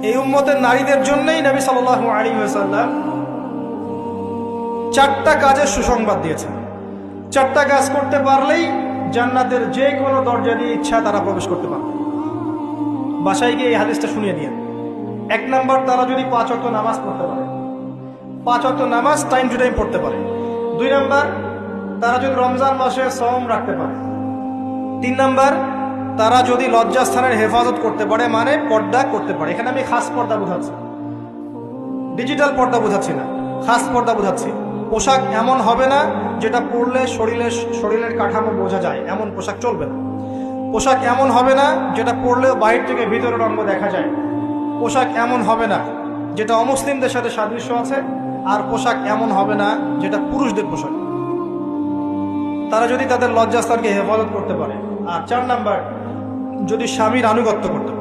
এই উম্মতের নারীদের জন্যই নবী সাল্লাল্লাহু আলাইহি ওয়াসাল্লাম 4টা কাজের সুসংবাদ দিয়েছেন। 4টা কাজ করতে পারলেই জান্নাতের যে কোনো দরজা দিয়ে ইচ্ছা তারা প্রবেশ করতে পারবে। বাসায় গিয়ে এই হাদিসটা শুনিয়ে দিয়ে। 1 নাম্বার, তারা যদি 5 ওয়াক্ত নামাজ পড়তে পারে, 5 ওয়াক্ত নামাজ টাইম টু টাইম পড়তে পারে। 2 নাম্বার, তারা যদি রমজান মাসে সওম রাখতে পারে। 3 নাম্বার, তারা যদি লজ্জাস্থানের হেফাজত করতে পারে, মানে পর্দা করতে পারে। এখানে আমি খাস পর্দা বোঝাচ্ছি, ডিজিটাল পর্দা বোঝাচ্ছি না, খাস পর্দা বোঝাচ্ছি। পোশাক এমন হবে না যেটা পরলে শরীরের কাঠামো বোঝা যায়, এমন পোশাক চলবে না। পোশাক এমন হবে না যেটা পরলেও বাইরে থেকে ভিতরের অঙ্গ দেখা যায়। পোশাক এমন হবে না যেটা অমুসলিমদের সাথে সাদৃশ্য আছে। আর পোশাক এমন হবে না যেটা পুরুষদের পোশাক। তারা যদি তাদের লজ্জাস্থানকে হেফাজত করতে পারে। আর 4 নাম্বার, যদি স্বামীর আনুগত্য করতে পারে।